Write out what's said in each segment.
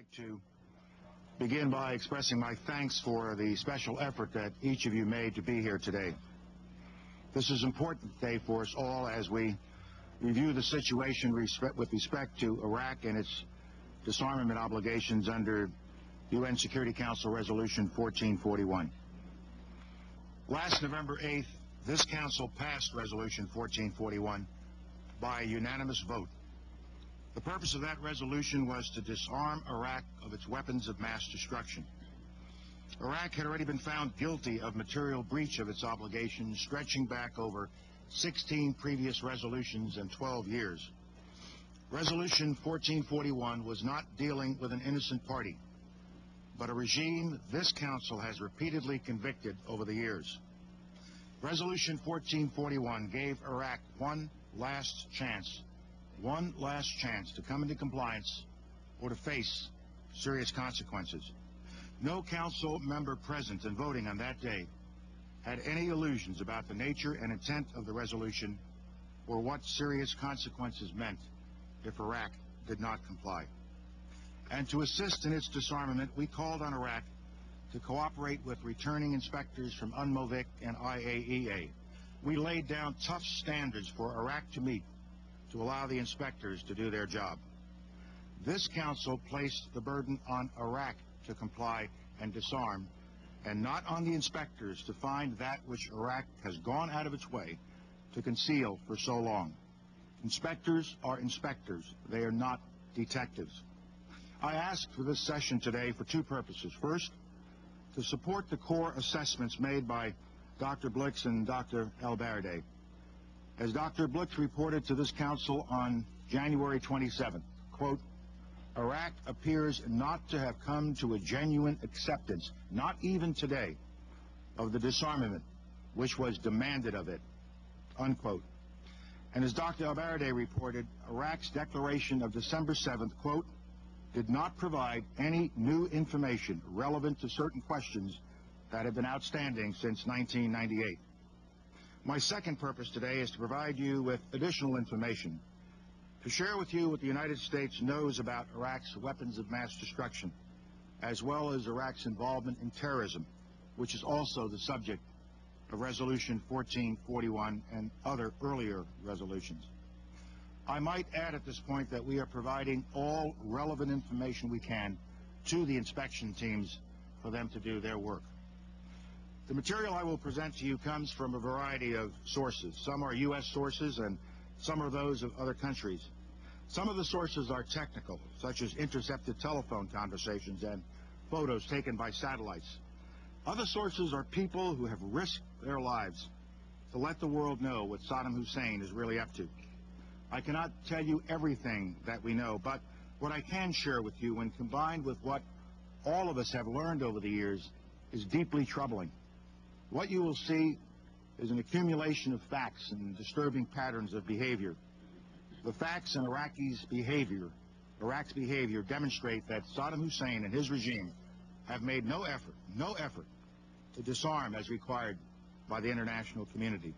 like to begin by expressing my thanks for the special effort that each of you made to be here today. This is an important day for us all as we review the situation with respect to Iraq and its disarmament obligations under UN Security Council Resolution 1441. Last November 8th, this Council passed Resolution 1441 by a unanimous vote. The purpose of that resolution was to disarm Iraq of its weapons of mass destruction. Iraq had already been found guilty of material breach of its obligations stretching back over 16 previous resolutions and 12 years. Resolution 1441 was not dealing with an innocent party, but a regime this Council has repeatedly convicted over the years. Resolution 1441 gave Iraq one last chance to come into compliance or to face serious consequences. No Council member present and voting on that day had any illusions about the nature and intent of the resolution or what serious consequences meant if Iraq did not comply. And to assist in its disarmament, we called on Iraq to cooperate with returning inspectors from UNMOVIC and IAEA. We laid down tough standards for Iraq to meet to allow the inspectors to do their job. This Council placed the burden on Iraq to comply and disarm, and not on the inspectors to find that which Iraq has gone out of its way to conceal for so long. Inspectors are inspectors. They are not detectives. I asked for this session today for two purposes. First, to support the core assessments made by Dr. Blix and Dr. El-Baradei. As Dr. Blix reported to this Council on January 27th, quote, Iraq appears not to have come to a genuine acceptance, not even today, of the disarmament which was demanded of it, unquote. And as Dr. El-Baradei reported, Iraq's declaration of December 7th, quote, did not provide any new information relevant to certain questions that have been outstanding since 1998. My second purpose today is to provide you with additional information, to share with you what the United States knows about Iraq's weapons of mass destruction, as well as Iraq's involvement in terrorism, which is also the subject of Resolution 1441 and other earlier resolutions. I might add at this point that we are providing all relevant information we can to the inspection teams for them to do their work. The material I will present to you comes from a variety of sources. Some are U.S. sources and some are those of other countries. Some of the sources are technical, such as intercepted telephone conversations and photos taken by satellites. Other sources are people who have risked their lives to let the world know what Saddam Hussein is really up to. I cannot tell you everything that we know, but what I can share with you, when combined with what all of us have learned over the years, is deeply troubling. What you will see is an accumulation of facts and disturbing patterns of behavior. The facts in Iraq's behavior demonstrate that Saddam Hussein and his regime have made no effort to disarm as required by the international community.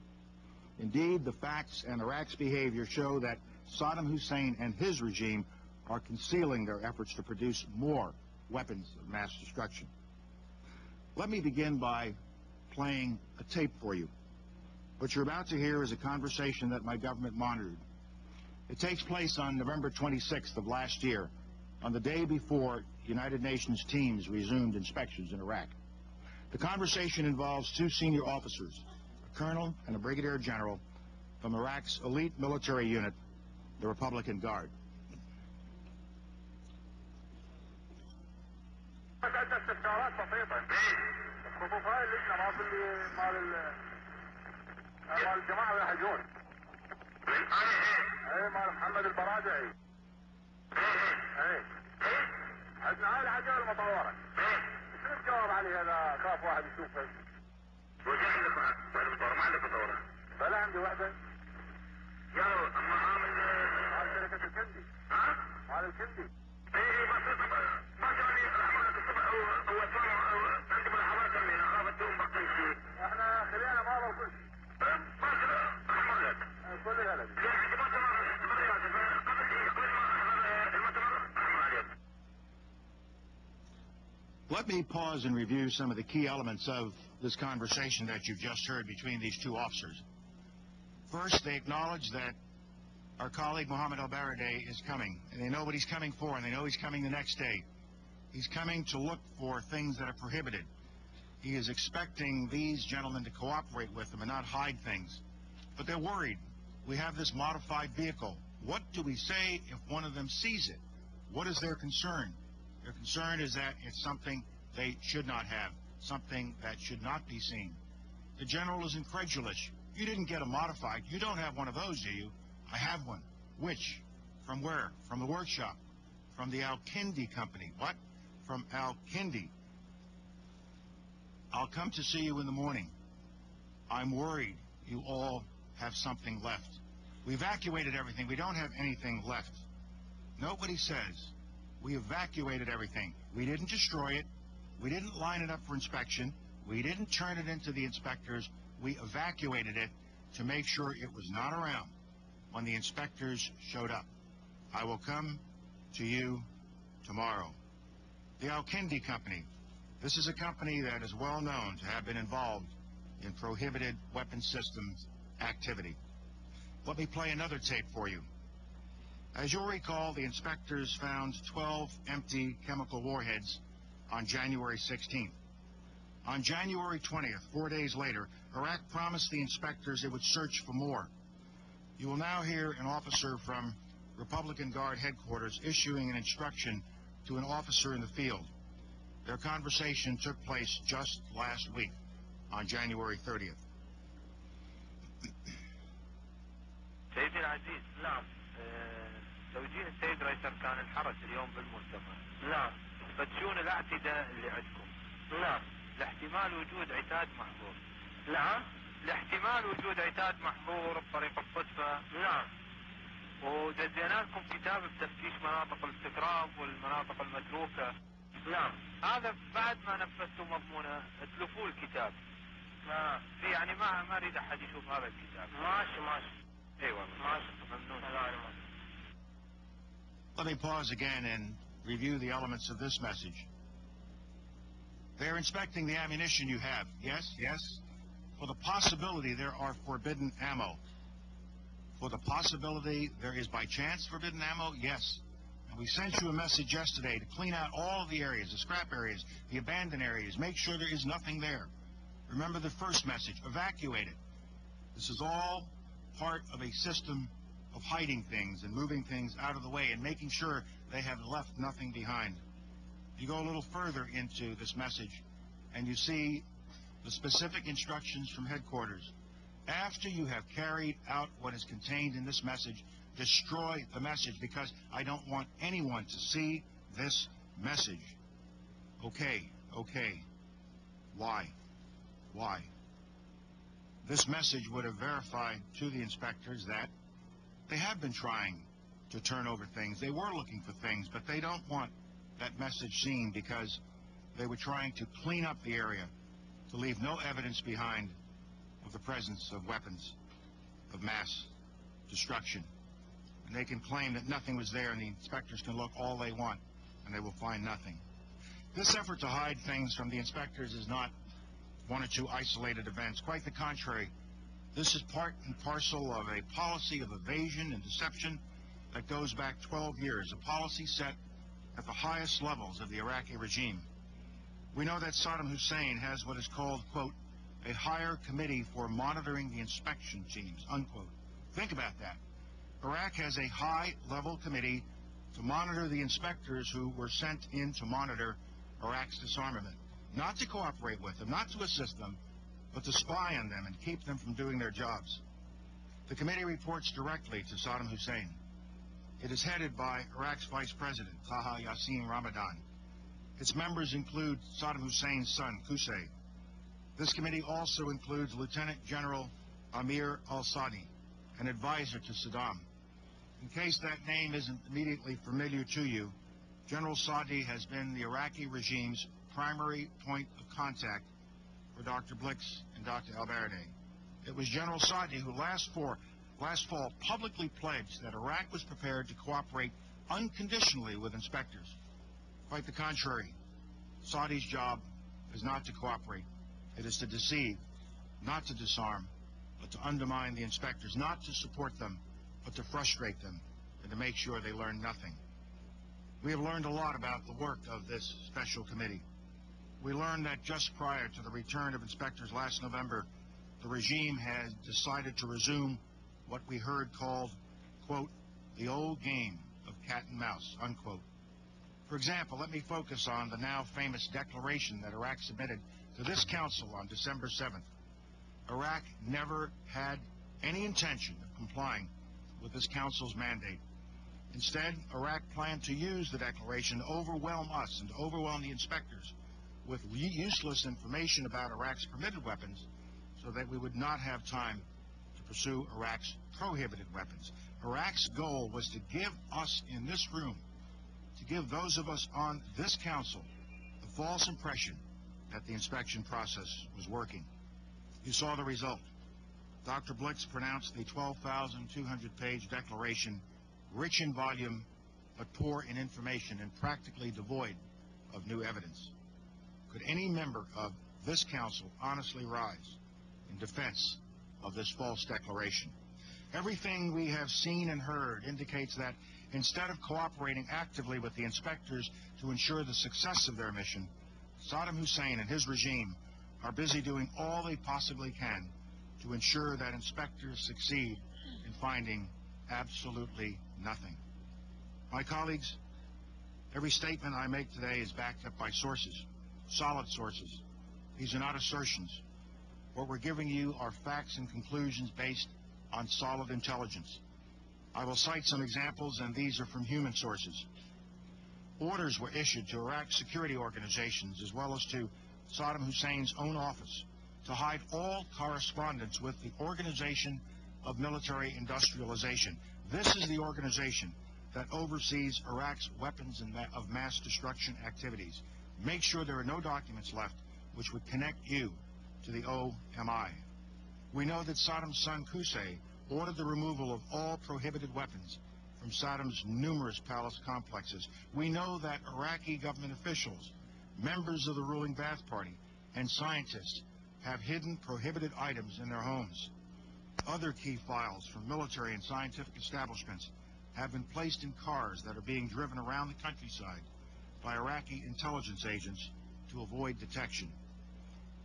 Indeed, the facts and Iraq's behavior show that Saddam Hussein and his regime are concealing their efforts to produce more weapons of mass destruction. Let me begin by playing a tape for you. What you're about to hear is a conversation that my government monitored. It takes place on November 26th of last year, on the day before United Nations teams resumed inspections in Iraq. The conversation involves two senior officers, a colonel and a brigadier general from Iraq's elite military unit, the Republican Guard. Let me pause and review some of the key elements of this conversation that you've just heard between these two officers. First, they acknowledge that our colleague Mohammed al-Baradei is coming, and they know what he's coming for, and they know he's coming the next day. He's coming to look for things that are prohibited. He is expecting these gentlemen to cooperate with him and not hide things. But they're worried. We have this modified vehicle. What do we say if one of them sees it? What is their concern? Their concern is that it's something they should not have, something that should not be seen. The general is incredulous. You didn't get a modified. You don't have one of those, do you? I have one. Which? From where? From the workshop. From the Al-Kindi company. What? From Al-Kindi. I'll come to see you in the morning. I'm worried you all have something left. We evacuated everything. We don't have anything left. Nobody says we evacuated everything. We didn't destroy it. We didn't line it up for inspection. We didn't turn it into the inspectors. We evacuated it to make sure it was not around when the inspectors showed up. I will come to you tomorrow. The Al-Kindi company. This is a company that is well known to have been involved in prohibited weapon systems activity. Let me play another tape for you. As you'll recall, the inspectors found 12 empty chemical warheads on January 16th. On January 20th, 4 days later, Iraq promised the inspectors it would search for more. You will now hear an officer from Republican Guard headquarters issuing an instruction to an officer in the field. Their conversation took place just last week on January 30th. سيدي العزيز، نعم. توجيه السيد رئيس أركان الحرس اليوم بالمؤتمر. نعم. تفتشون الاعتداء اللي عندكم. نعم. لاحتمال وجود عتاد محظور. نعم. لاحتمال وجود عتاد محظور بطريق الصدفة. نعم. ودزينا لكم كتاب بتفتيش مناطق الاستكراف والمناطق المتروكة. نعم. هذا بعد ما نفذتوا مضمونه اتلفوا الكتاب. في يعني ما اريد احد يشوف هذا الكتاب. ماشي. ايوه ماشي. ممنون. Let me pause again and review the elements of this message. They're inspecting the ammunition you have. Yes. For the possibility there are forbidden ammo. For the possibility there is by chance forbidden ammo, yes. And we sent you a message yesterday to clean out all of the areas, the scrap areas, the abandoned areas, make sure there is nothing there. Remember the first message, evacuate it. This is all part of a system of hiding things and moving things out of the way and making sure they have left nothing behind. You go a little further into this message and you see the specific instructions from headquarters. After you have carried out what is contained in this message, destroy the message because I don't want anyone to see this message. Okay. Why? This message would have verified to the inspectors that they have been trying to turn over things. They were looking for things, but they don't want that message seen because they were trying to clean up the area to leave no evidence behind of the presence of weapons of mass destruction. And they can claim that nothing was there, and the inspectors can look all they want, and they will find nothing. This effort to hide things from the inspectors is not one or two isolated events. Quite the contrary. This is part and parcel of a policy of evasion and deception that goes back 12 years, a policy set at the highest levels of the Iraqi regime. We know that Saddam Hussein has what is called, quote, a higher committee for monitoring the inspection teams, unquote. Think about that. Iraq has a high-level committee to monitor the inspectors who were sent in to monitor Iraq's disarmament. Not to cooperate with them, not to assist them, but to spy on them and keep them from doing their jobs. The committee reports directly to Saddam Hussein. It is headed by Iraq's Vice President, Taha Yassin Ramadan. Its members include Saddam Hussein's son, Qusay. This committee also includes Lieutenant General Amir al-Sadi, an advisor to Saddam. In case that name isn't immediately familiar to you, General Sadi has been the Iraqi regime's primary point of contact for Dr. Blix and Dr. al-Baradei. It was General Sadi who last fall publicly pledged that Iraq was prepared to cooperate unconditionally with inspectors. Quite the contrary. Saudi's job is not to cooperate. It is to deceive, not to disarm, but to undermine the inspectors, not to support them, but to frustrate them, and to make sure they learn nothing. We have learned a lot about the work of this special committee. We learned that just prior to the return of inspectors last November, the regime had decided to resume what we heard called, quote, the old game of cat and mouse, unquote. For example, let me focus on the now famous declaration that Iraq submitted to this council on December 7th. Iraq never had any intention of complying with this council's mandate. Instead, Iraq planned to use the declaration to overwhelm us and to overwhelm the inspectors with useless information about Iraq's permitted weapons so that we would not have time to pursue Iraq's prohibited weapons. Iraq's goal was to give us in this room, to give those of us on this council, the false impression that the inspection process was working. You saw the result. Dr. Blix pronounced the 12,200-page declaration rich in volume but poor in information and practically devoid of new evidence. Could any member of this council honestly rise in defense of this false declaration? Everything we have seen and heard indicates that instead of cooperating actively with the inspectors to ensure the success of their mission, Saddam Hussein and his regime are busy doing all they possibly can to ensure that inspectors succeed in finding absolutely nothing. My colleagues, every statement I make today is backed up by sources, solid sources. These are not assertions. What we're giving you are facts and conclusions based on solid intelligence. I will cite some examples, and these are from human sources. Orders were issued to Iraq's security organizations as well as to Saddam Hussein's own office to hide all correspondence with the Organization of Military Industrialization. This is the organization that oversees Iraq's weapons of mass destruction activities. Make sure there are no documents left which would connect you to the OMI. We know that Saddam's son Qusay ordered the removal of all prohibited weapons from Saddam's numerous palace complexes. We know that Iraqi government officials, members of the ruling Ba'ath Party, and scientists have hidden prohibited items in their homes. Other key files from military and scientific establishments have been placed in cars that are being driven around the countryside by Iraqi intelligence agents to avoid detection.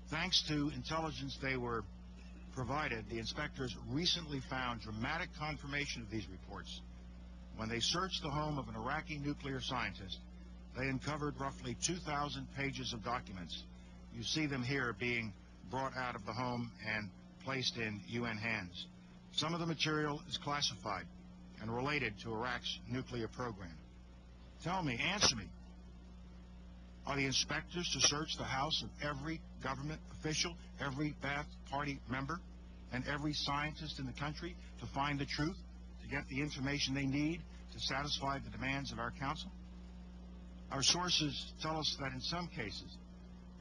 Thanks to intelligence they were provided, the inspectors recently found dramatic confirmation of these reports. When they searched the home of an Iraqi nuclear scientist, they uncovered roughly 2,000 pages of documents. You see them here being brought out of the home and placed in UN hands. Some of the material is classified and related to Iraq's nuclear program. Tell me, answer me, are the inspectors to search the house of every government official, every Ba'ath Party member, and every scientist in the country to find the truth, to get the information they need to satisfy the demands of our council? Our sources tell us that in some cases,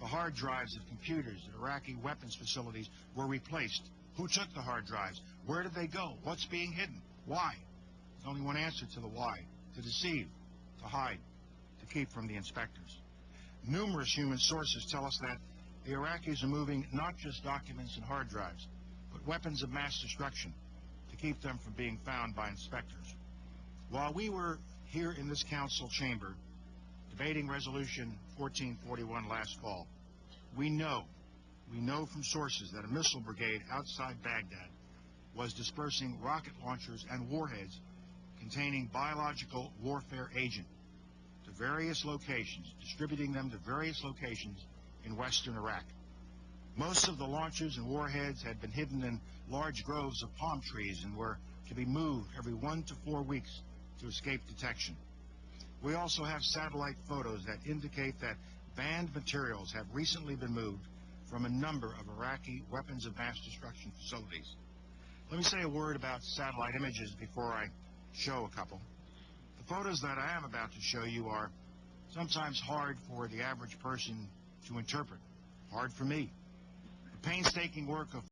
the hard drives of computers at Iraqi weapons facilities were replaced. Who took the hard drives? Where did they go? What's being hidden? Why? There's only one answer to the why: to deceive, to hide, to keep from the inspectors. Numerous human sources tell us that the Iraqis are moving not just documents and hard drives, but weapons of mass destruction to keep them from being found by inspectors. While we were here in this council chamber debating Resolution 1441 last fall, we know from sources that a missile brigade outside Baghdad was dispersing rocket launchers and warheads containing biological warfare agent to various locations, distributing them to various locations in western Iraq. Most of the launchers and warheads had been hidden in large groves of palm trees and were to be moved every 1 to 4 weeks to escape detection. We also have satellite photos that indicate that banned materials have recently been moved from a number of Iraqi weapons of mass destruction facilities. Let me say a word about satellite images before I show a couple. The photos that I am about to show you are sometimes hard for the average person to interpret, hard for me. The painstaking work of